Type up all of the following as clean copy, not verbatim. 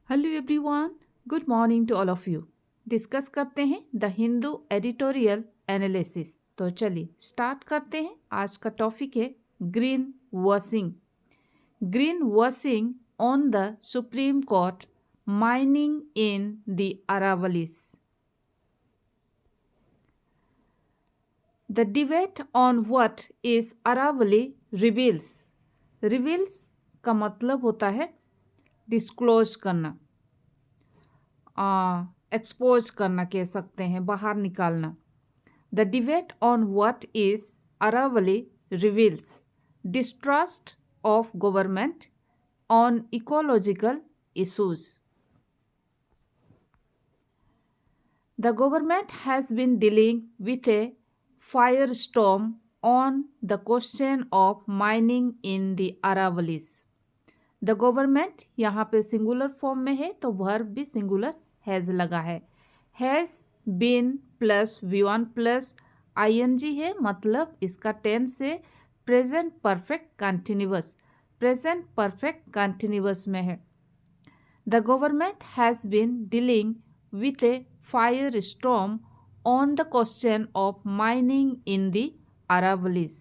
Hello everyone, good morning to all of you. Discuss करते हैं the Hindu editorial analysis. तो चलिए स्टार्ट करते हैं। आज का टॉपिक है green washing. Green washing on the Supreme Court, mining in the Aravallis. The debate on what is Aravalli reveals. Reveals का मतलब होता है डिस्क्लोज करना, एक्सपोज करना कह सकते हैं, बाहर निकालना। The debate on what is Aravalli reveals distrust of government on ecological issues. The government has been dealing with a firestorm on the question of mining in the Aravallis. The government यहाँ पे singular form में है तो verb भी singular has लगा है। Has been plus V1 plus ING है, मतलब इसका टेंस से present perfect continuous, present perfect continuous में है। The government has been dealing with a fire storm on the question of mining in the Aravallis.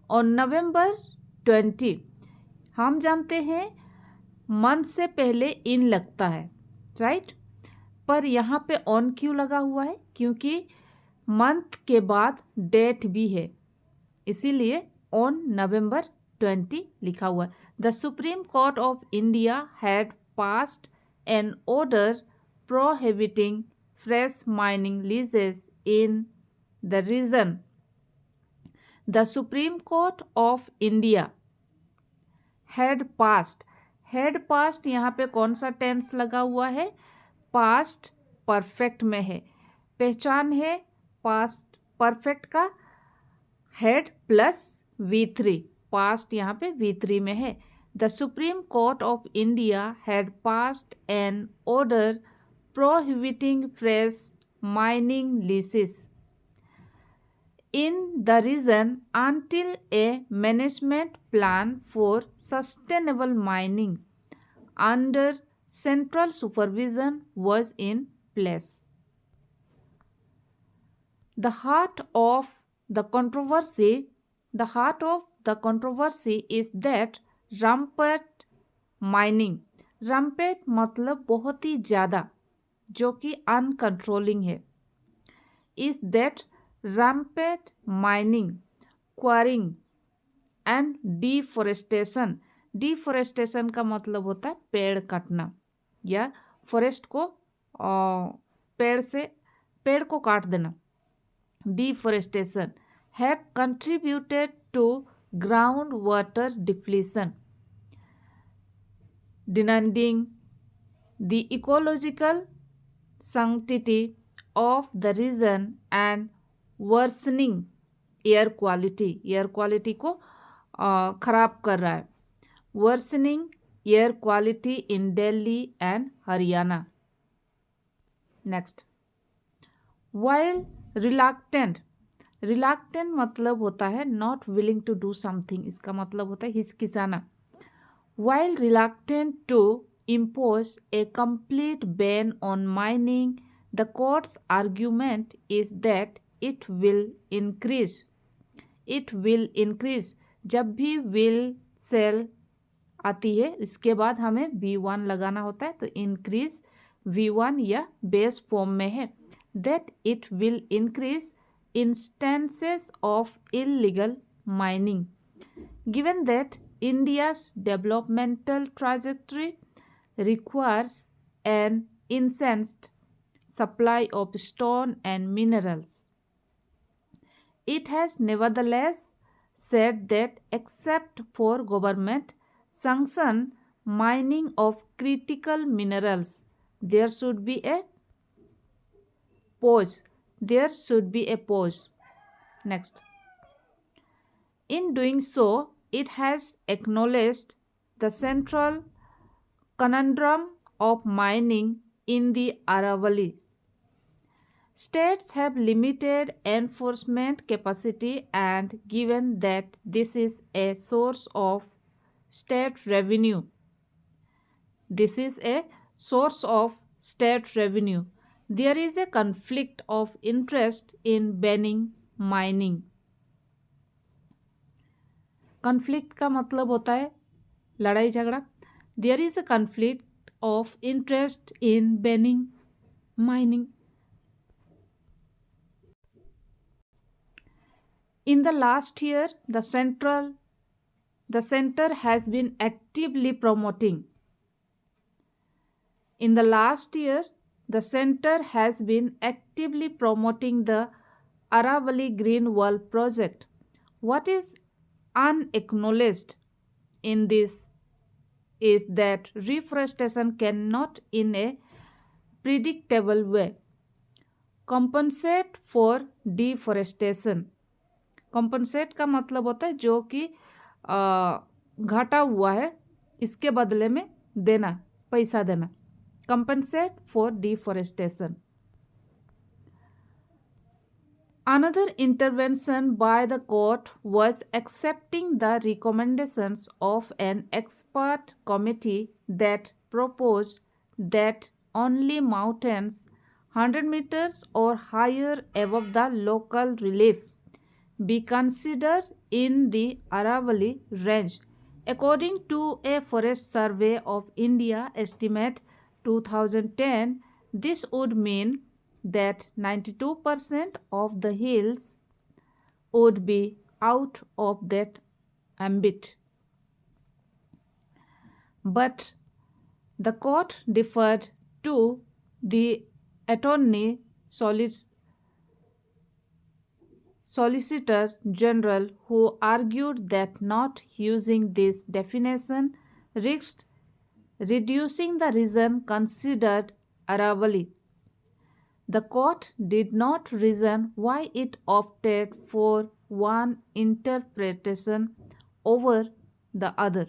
On November 20, हम जानते हैं month से पहले इन लगता है, राइट। पर यहाँ पे ऑन क्यों लगा हुआ है? क्योंकि मंथ के बाद डेट भी है, इसीलिए ऑन नवंबर 20 लिखा हुआ है। The Supreme Court of India had passed an order prohibiting fresh mining leases in the region. The Supreme Court of India had passed यहाँ पे कौन सा टेंस लगा हुआ है? पास्ट परफेक्ट में है। पहचान है पास्ट परफेक्ट का, हैड प्लस V3, पास्ट यहाँ पे V3 में है। The Supreme Court of India had passed an order prohibiting fresh mining leases in the region until a management plan for sustainable mining under central supervision was in place. The heart of the controversy is that rampant mining, rampant मतलब बहुत ही ज़्यादा, जो कि अनकंट्रोलिंग है, is that rampant mining, quarrying and deforestation। Deforestation का मतलब होता है पेड़ काटना या फॉरेस्ट को पेड़ को काट देना। Deforestation have contributed to ground water depletion, denuding the ecological sanctity of the region and worsening air quality को ख़राब कर रहा है। Worsening air quality in Delhi and Haryana. Next, while reluctant मतलब होता है not willing to do something, इसका मतलब होता है हिचकिचाना। While reluctant to impose a complete ban on mining, the court's argument is that it will increase। जब भी will सेल आती है इसके बाद हमें V1 लगाना होता है, तो increase V1 या बेस फॉर्म में है। that it will increase instances of illegal mining given that India's developmental trajectory requires an increased supply of stone and minerals. It has nevertheless said that except for government sanctioned mining of critical minerals, there should be a pause. Next, in doing so, it has acknowledged the central conundrum of mining in the Aravallis. States have limited enforcement capacity, and given that this is a source of state revenue, This is a source of state revenue. There is a conflict of interest in banning mining. Conflict का मतलब होता है लड़ाई झगड़ा. There is a conflict of interest in banning mining. In the last year, the center has been actively promoting. In the last year, the center has been actively promoting the Aravali Green World project. What is unacknowledged in this is that reforestation cannot in a predictable way compensate for deforestation. Compensate का मतलब होता है जो कि घाटा हुआ है इसके बदले में देना, पैसा देना. compensate for deforestation. Another intervention by the court was accepting the recommendations of an expert committee that proposed that only mountains 100 meters or higher above the local relief be considered in the Aravali range. According to a Forest Survey of India estimate 2010, this would mean that 92% of the hills would be out of that ambit. But the court deferred to the Attorney Solicitor General, who argued that not using this definition risked reducing the region considered Aravali. The court did not reason why it opted for one interpretation over the other.